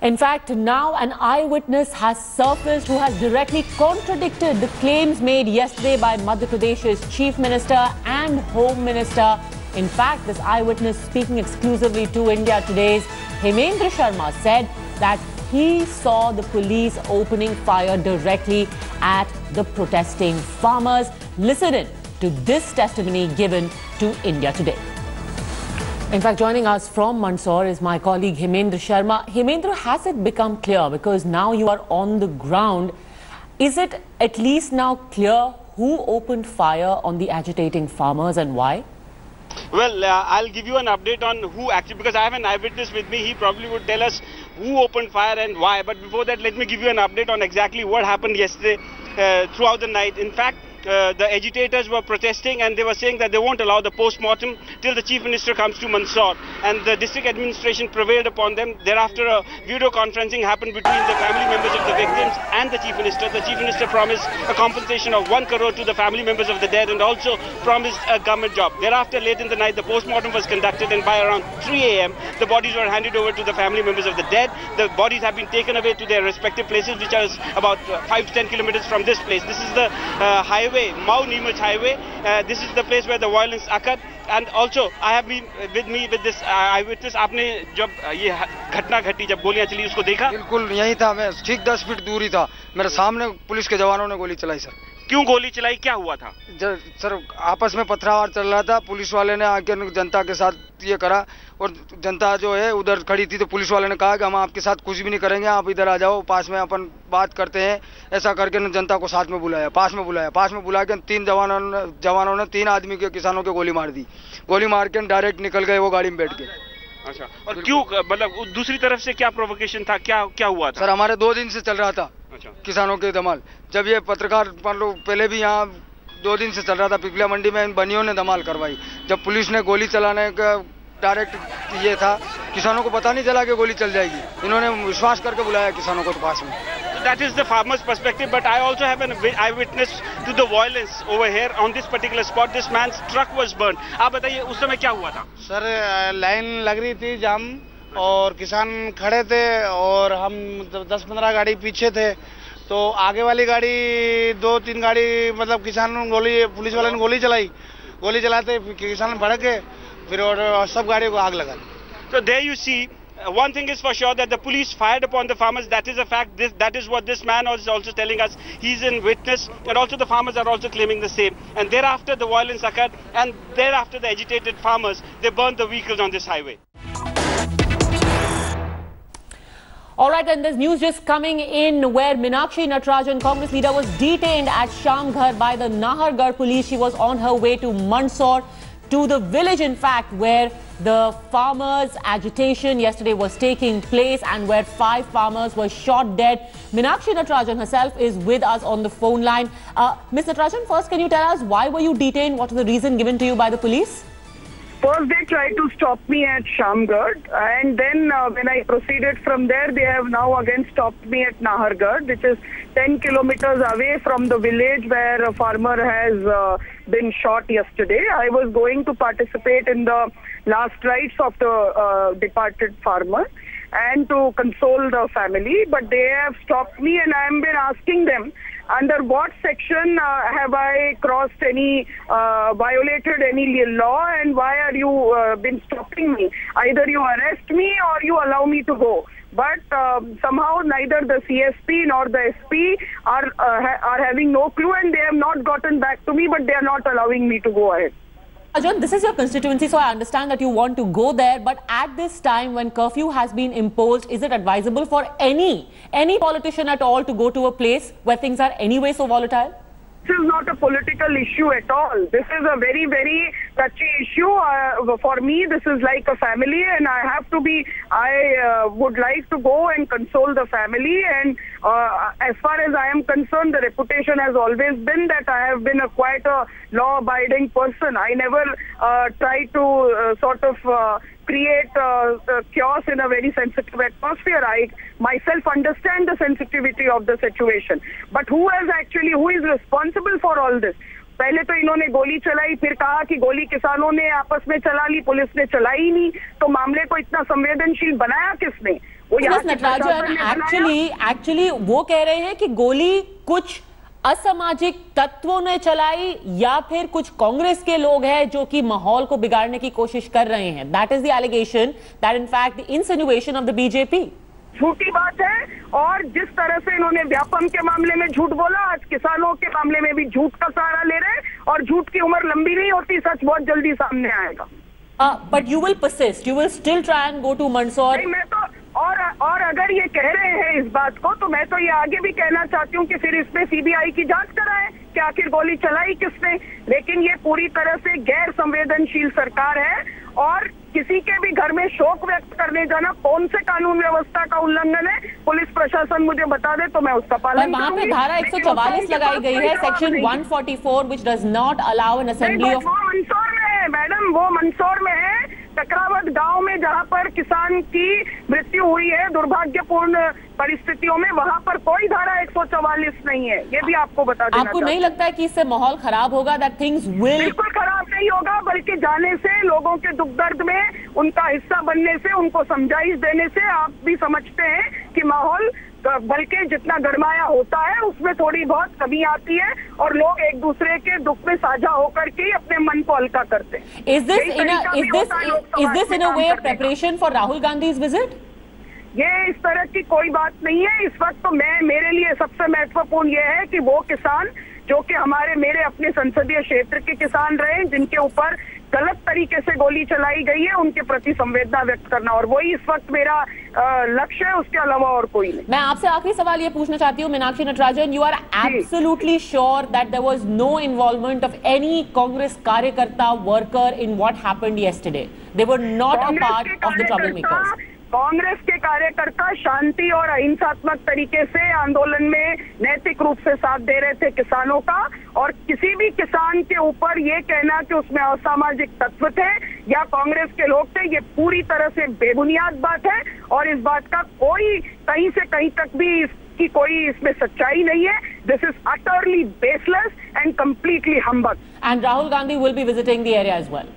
In fact, now an eyewitness has surfaced who has directly contradicted the claims made yesterday by Madhya Pradesh's Chief Minister and Home Minister. In fact, this eyewitness, speaking exclusively to India Today's Hemendra Sharma, said that he saw the police opening fire directly at the protesting farmers. Listen in to this testimony given to India Today. In fact, joining us from Mandsaur is my colleague Hemendra Sharma. Hemendra, has it become clear, because now you are on the ground, is it at least now clear who opened fire on the agitating farmers and why? Well, I'll give you an update on who actually, because I have an eyewitness with me. He probably would tell us who opened fire and why. But before that, let me give you an update on exactly what happened yesterday throughout the night. In fact, the agitators were protesting and they were saying that they won't allow the post-mortem till the Chief Minister comes to Mandsaur, and the district administration prevailed upon them. Thereafter, a video conferencing happened between the family members of the victims and the Chief Minister. The Chief Minister promised a compensation of 1 crore to the family members of the dead and also promised a government job. Thereafter, late in the night, the post-mortem was conducted, and by around 3 a.m. the bodies were handed over to the family members of the dead. The bodies have been taken away to their respective places, which are about 5 to 10 kilometers from this place. This is the highway, Mau-Neemuch highway. This is the place where the violence occurred. And also, I have been with me with this eyewitness. आपने जब ये घटना घटी, जब गोलियां चली, उसको देखा? बिल्कुल यहीं था, मैं ठीक 10 फीट दूर ही था। मेरे सामने पुलिस के जवानों ने गोली चलाई सर। क्यों गोली चलाई, क्या हुआ था? सर आपस में पथराव चल रहा था। पुलिस वाले ने आके जनता के साथ ये करा, और जनता जो है उधर खड़ी थी, तो पुलिस वाले ने कहा कि हम आपके साथ कुछ भी नहीं करेंगे, आप इधर आ जाओ, पास में अपन बात करते हैं। ऐसा करके ने जनता को साथ में बुलाया, पास में बुला के 3 जवानों ने 3 आदमी के किसानों के गोली मार दी। गोली मार के डायरेक्ट निकल गए वो गाड़ी में बैठ के। अच्छा, और क्यों, मतलब दूसरी तरफ से क्या प्रोवोकेशन था, क्या हुआ था? सर हमारे 2 दिन से चल रहा था। अच्छा। किसानों के धमाल, जब ये पत्रकार मान लो पहले भी यहाँ 2 दिन से चल रहा था, पिपलिया मंडी में इन बनियों ने धमाल करवाई। जब पुलिस ने गोली चलाने का डायरेक्ट ये था, किसानों को पता नहीं चला कि गोली चल जाएगी। इन्होंने विश्वास करके बुलाया किसानों को तो पास में। That is the farmer's perspective, but I also have an eyewitness to the violence over here on this particular spot. This man's truck was burned. आप बताइए उस समय क्या हुआ था? सर लाइन लग रही थी जाम, और किसान खड़े थे और हम 10-15 गाड़ी पीछे थे, तो आगे वाली गाड़ी 2-3 गाड़ी मतलब किसान पुलिस वाले ने गोली चलाते किसान भड़क गए, फिर और सब गाड़ियों को आग लगा। So there you see, one thing is for sure that the police fired upon the farmers. That is a fact. That is what this man is also telling us. He's in witness, and also the farmers are also claiming the same. And thereafter the violence occurred, and thereafter the agitated farmers, they burned the vehicles on this highway. All right, and there's news just coming in where Meenakshi Natarajan, Congress leader, was detained at Shamghar by the Nahargarh police. She was on her way to Mandsaur, to the village, in fact, where the farmers' agitation yesterday was taking place and where 5 farmers were shot dead. Meenakshi Natarajan herself is with us on the phone line. Ms. Natarajan, first, can you tell us why were you detained? What was the reason given to you by the police? First, they tried to stop me at Shamghar, and then when I proceeded from there, they have now again stopped me at Nahargarh, which is 10 kilometers away from the village where a farmer has been shot yesterday. I was going to participate in the last rites of the departed farmer and to console the family, but they have stopped me, and I have been asking them, under what section have I crossed any, violated any law, and why are you been stopping me? Either you arrest me or you allow me to go. But somehow neither the CSP nor the SP are having no clue, and they have not gotten back to me, but they are not allowing me to go ahead. Arjun, this is your constituency, so I understand that you want to go there, but at this time when curfew has been imposed, is it advisable for any politician at all to go to a place where things are anyway so volatile? This is not a political issue at all. This is a very, very touchy issue. For me, this is like a family, and I would like to go and console the family. And as far as I am concerned, the reputation has always been that I have been quite a law-abiding person. I never try to create chaos in a very sensitive atmosphere. I myself understand the sensitivity of the situation. But who is responsible for all this? पहले तो इन्होंने गोली चलाई, फिर कहा कि गोली किसानों ने आपस में चला ली, पुलिस ने चलाई नहीं, तो मामले को इतना संवेदनशील बनाया किसने? वो यहाँ Yes, नटराजन, एक्चुअली वो कह रहे हैं कि गोली कुछ असामाजिक तत्वों ने चलाई या फिर कुछ कांग्रेस के लोग हैं जो कि माहौल को बिगाड़ने की कोशिश कर रहे हैं. That is the allegation, that in fact the insinuation of the BJP. झूठी बात है. और जिस तरह से इन्होंने व्यापम के मामले में झूठ बोला, आज किसानों के मामले में भी झूठ का सहारा ले रहे हैं. और झूठ की उम्र लंबी नहीं होती, सच बहुत जल्दी सामने आएगा. But you will persist, you will still try and go to Mandsaur. मैं तो और अगर ये कह रहे हैं इस बात को, तो मैं तो ये आगे भी कहना चाहती हूँ कि फिर इसमें सीबीआई की जांच कराएं कि आखिर गोली चलाई किसने. लेकिन ये पूरी तरह से गैर संवेदनशील सरकार है. और किसी के भी घर में शोक व्यक्त करने जाना कौन से कानून व्यवस्था का उल्लंघन है, पुलिस प्रशासन मुझे बता दे तो मैं उसका पालन वहां पे धारा 144 लगाई गई है, section 144, which does not allow an assembly of. वो मंदसौर में है मैडम, वो मंदसौर में है, चक्रावत गांव में, जहां पर किसान की मृत्यु हुई है दुर्भाग्यपूर्ण परिस्थितियों में. वहां पर कोई धारा 144 नहीं है. ये भी आपको बता देना. आपको नहीं लगता है कि इससे माहौल खराब होगा? That things will. बिल्कुल खराब नहीं होगा, बल्कि जाने से, लोगों के दुख दर्द में उनका हिस्सा बनने से, उनको समझाइश देने से आप भी समझते हैं कि माहौल बल्कि जितना गरमाया होता है उसमें थोड़ी बहुत कमी आती है और लोग एक दूसरे के दुख में साझा होकर के अपने मन को हल्का करते हैं. Is this in a way a preparation for Rahul Gandhi's visit? ये इस तरह की कोई बात नहीं है. इस वक्त तो मेरे लिए सबसे महत्वपूर्ण ये है कि वो किसान जो कि मेरे अपने संसदीय क्षेत्र के किसान रहे, जिनके ऊपर गलत तरीके से गोली चलाई गई है, उनके प्रति संवेदना व्यक्त करना, और वही इस वक्त मेरा लक्ष्य है. उसके अलावा और कोई नहीं. मैं आपसे आखिरी सवाल ये पूछना चाहती हूँ, Meenakshi Natarajan, you are absolutely sure that there was no involvement of any Congress कार्यकर्ता worker in what happened yesterday? They were not a part of the trouble makers. Congress के कार्यकर्ता शांति और अहिंसात्मक तरीके से आंदोलन में नैतिक रूप से साथ दे रहे थे किसानों का. और किसी भी किसान के ऊपर ये कहना कि उसमें असामाजिक तत्व थे या कांग्रेस के लोग थे, ये पूरी तरह से बेबुनियाद बात है. और इस बात का कोई कहीं से कहीं तक भी की कोई इसमें सच्चाई नहीं है. This is utterly baseless and completely humbug. And Rahul Gandhi will be visiting the area as well.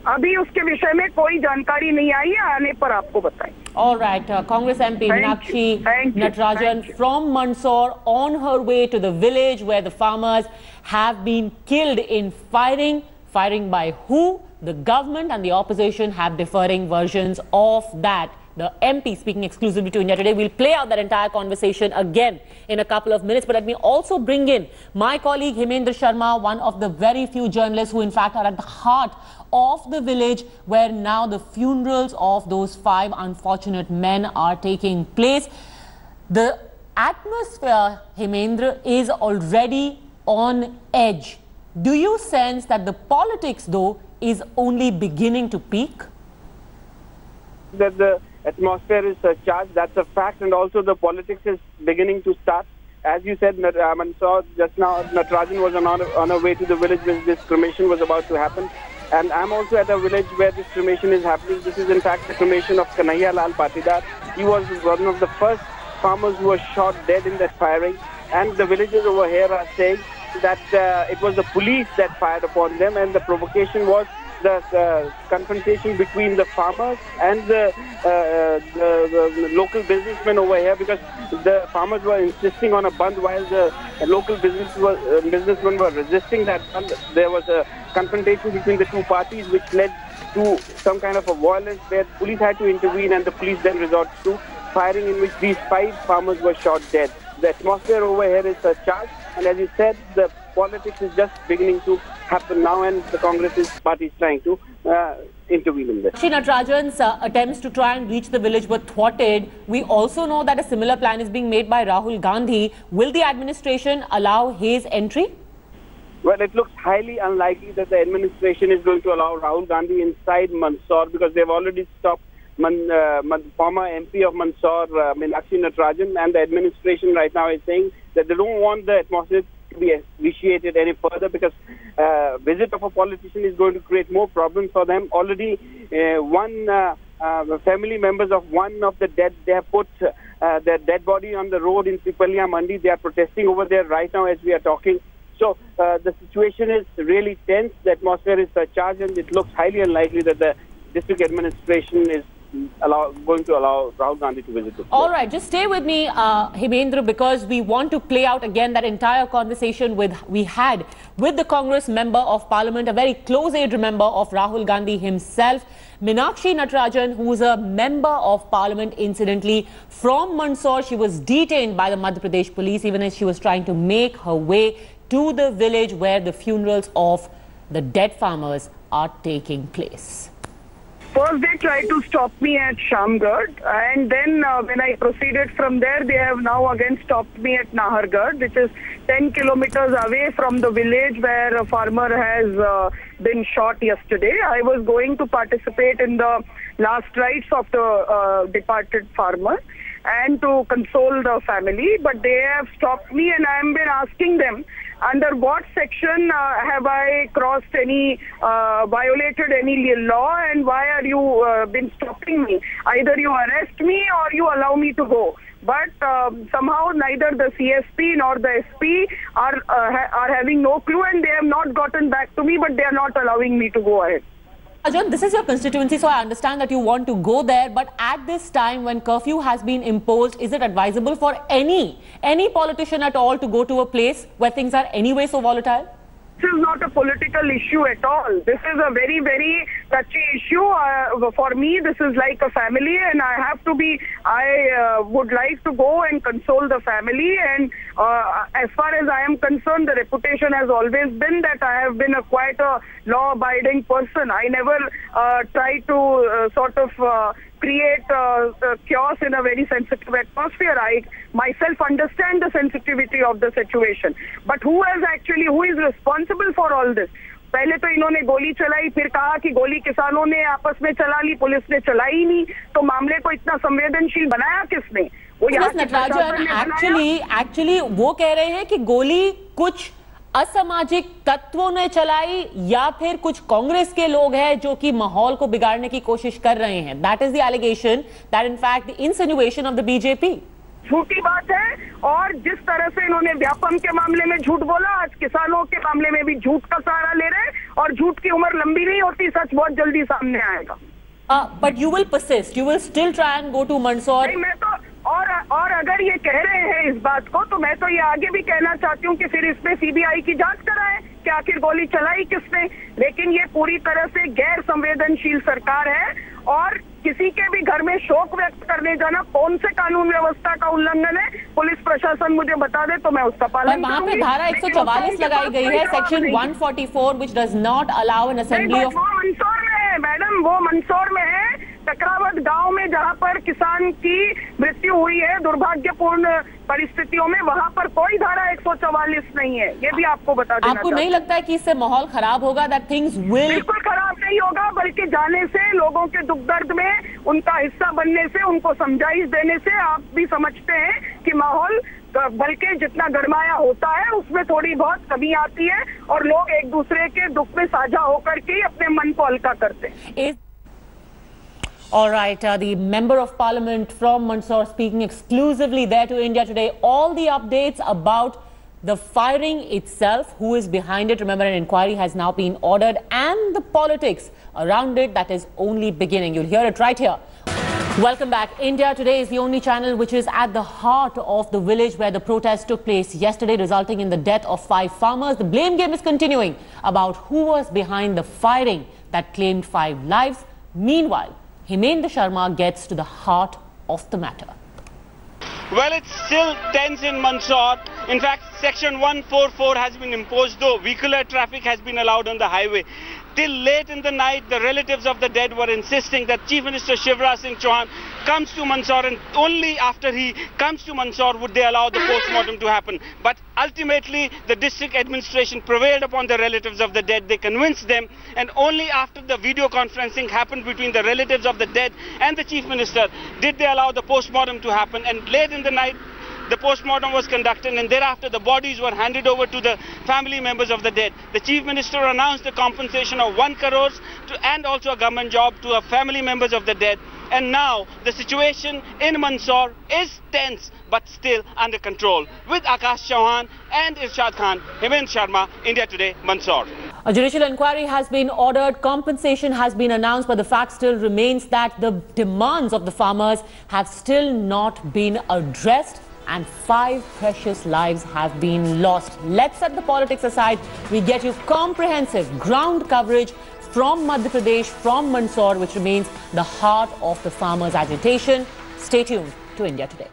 अभी उसके विषय में कोई जानकारी नहीं आई है, आने पर आपको बताएं. All right, Congress MP Meenakshi Natarajan from Mandsaur on her way to the village where the farmers have been killed in firing. Firing by who? The government and the opposition have differing versions of that. The MP speaking exclusively to India Today. We'll play out that entire conversation again in a couple of minutes. But let me also bring in my colleague Hemendra Sharma, one of the very few journalists who in fact are at the heart of the village where now the funerals of those 5 unfortunate men are taking place. The atmosphere, Hemendra, is already on edge. Do you sense that the politics, though, is only beginning to peak? That the atmosphere is charged, that's a fact, and also the politics is beginning to start. As you said, Mandsaur, just now, Natarajan was on her way to the village where this cremation was about to happen. And I'm also at a village where this cremation is happening. This is in fact the cremation of Kanhaiya Lal Patidar. He was one of the first farmers who was shot dead in that firing. And the villagers over here are saying that it was the police that fired upon them, and the provocation was the confrontation between the farmers and the local businessmen over here, because the farmers were insisting on a band while the local businessmen were resisting that band. There was a confrontation between the two parties which led to some kind of a violence where police had to intervene, and the police then resorted to firing, in which these 5 farmers were shot dead. The atmosphere over here is charged, and as you said, the politics is just beginning to happen now, and the Congress party is trying to intervene in this. Shri Natarajan's attempts to try and reach the village were thwarted. We also know that a similar plan is being made by Rahul Gandhi. Will the administration allow his entry? Well, it looks highly unlikely that the administration is going to allow Rahul Gandhi inside Mandsaur, because they've already stopped former MP of Mandsaur, Meenakshi Natarajan, and the administration right now is saying that they don't want the atmosphere to be vitiated any further, because visit of a politician is going to create more problems for them. Already, family members of one of the dead, they have put their dead body on the road in Pipalia Mandi. They are protesting over there right now as we are talking. So the situation is really tense. The atmosphere is charged, and it looks highly unlikely that the district administration is going to allow Rahul Gandhi to visit this place. All right, just stay with me, Hemendra, because we want to play out again that entire conversation we had with the Congress member of Parliament, a very close aide member of Rahul Gandhi himself, Meenakshi Natarajan, who is a member of Parliament, incidentally, from Mandsaur. She was detained by the Madhya Pradesh police even as she was trying to make her way to the village where the funerals of the dead farmers are taking place. First, they tried to stop me at Shamgarh, and then when I proceeded from there, they have now again stopped me at Nahargarh, which is 10 kilometers away from the village where a farmer has been shot yesterday. I was going to participate in the last rites of the departed farmer and to console the family, but they have stopped me, and I have been asking them, under what section have I crossed any, violated any law, and why are you been stopping me? Either you arrest me or you allow me to go. But somehow neither the CSP nor the SP are having no clue, and they have not gotten back to me, but they are not allowing me to go ahead. Arjun, this is your constituency, so I understand that you want to go there, but at this time when curfew has been imposed, is it advisable for any politician at all to go to a place where things are anyway so volatile? This is not a political issue at all. This is a very, very touchy issue. For me, this is like a family, and I would like to go and console the family. And as far as I am concerned, the reputation has always been that I have been quite a law-abiding person. I never try to create chaos in a very sensitive atmosphere. I myself understand the sensitivity of the situation. But who is responsible for all this? पहले तो इन्होंने गोली चलाई, फिर कहा कि गोली किसानों ने आपस में चला ली, पुलिस ने चलाई ही नहीं, तो मामले को इतना संवेदनशील बनाया किसने? वो यहाँ नटराजन एक्चुअली वो कह रहे हैं कि गोली कुछ असामाजिक तत्वों ने चलाई या फिर कुछ कांग्रेस के लोग हैं जो कि माहौल को बिगाड़ने की कोशिश कर रहे हैं. That is the allegation, that in fact the insinuation of the BJP. झूठी बात है, और जिस तरह से इन्होंने व्यापम के मामले में झूठ बोला, आज किसानों के मामले में भी झूठ का सहारा ले रहे हैं, और झूठ की उम्र लंबी नहीं होती, सच बहुत जल्दी सामने आएगा. But you will persist, you will still try and go to Mandsaur. नहीं, मैं तो और अगर ये कह रहे हैं इस बात को, तो मैं तो ये आगे भी कहना चाहती हूँ कि फिर इसमें सीबीआई की जांच कराएं कि आखिर गोली चलाई किसने. लेकिन ये पूरी तरह से गैर संवेदनशील सरकार है, और किसी के भी घर में शोक व्यक्त करने जाना कौन से कानून व्यवस्था का उल्लंघन है, पुलिस प्रशासन मुझे बता दे तो मैं उसका पालन करूंगी. वहाँ पे धारा 144 लगाई गई है, section 144, which does not allow an assembly of. वो मंदसौर में है मैडम, वो मंदसौर में है, चक्रावत गांव में, जहां पर किसान की मृत्यु हुई है दुर्भाग्यपूर्ण परिस्थितियों में, वहां पर कोई धारा 144 नहीं है. ये भी आपको बता देना. आपको नहीं लगता है कि इससे माहौल खराब होगा? दैट थिंग्स विल बिल्कुल खराब नहीं होगा, बल्कि जाने से, लोगों के दुख दर्द में उनका हिस्सा बनने से, उनको समझाइश देने से आप भी समझते हैं कि माहौल बल्कि जितना गरमाया होता है उसमें थोड़ी बहुत कमी आती है, और लोग एक दूसरे के दुख में साझा होकर के अपने मन को हल्का करते हैं. All right, the Member of Parliament from Mandsaur speaking exclusively there to India Today. All the updates about the firing itself, who is behind it. Remember, an inquiry has now been ordered, and the politics around it, that is only beginning. You'll hear it right here. Welcome back. India Today is the only channel which is at the heart of the village where the protest took place yesterday, resulting in the death of 5 farmers. The blame game is continuing about who was behind the firing that claimed 5 lives. Meanwhile, Hemendra Sharma gets to the heart of the matter. Well, it's still tense in Mandsaur. In fact, section 144 has been imposed, though vehicular traffic has been allowed on the highway. Till late in the night, the relatives of the dead were insisting that Chief Minister Shivraj Singh Chauhan comes to Mandsaur, and only after he comes to Mandsaur would they allow the post-mortem to happen. But ultimately, the district administration prevailed upon the relatives of the dead. They convinced them, and only after the video conferencing happened between the relatives of the dead and the Chief Minister did they allow the post-mortem to happen. And late in the night, the post-mortem was conducted, and thereafter the bodies were handed over to the family members of the dead. The Chief Minister announced the compensation of 1 crore and also a government job to family members of the dead. And now the situation in Mandsaur is tense but still under control. With Akash Chauhan and Irshad Khan, Hemendra Sharma, India Today, Mandsaur. A judicial inquiry has been ordered, compensation has been announced, but the fact still remains that the demands of the farmers have still not been addressed and 5 precious lives have been lost. Let's set the politics aside. We get you comprehensive ground coverage from Madhya Pradesh, from Mandsaur, which remains the heart of the farmers' agitation. Stay tuned to India Today.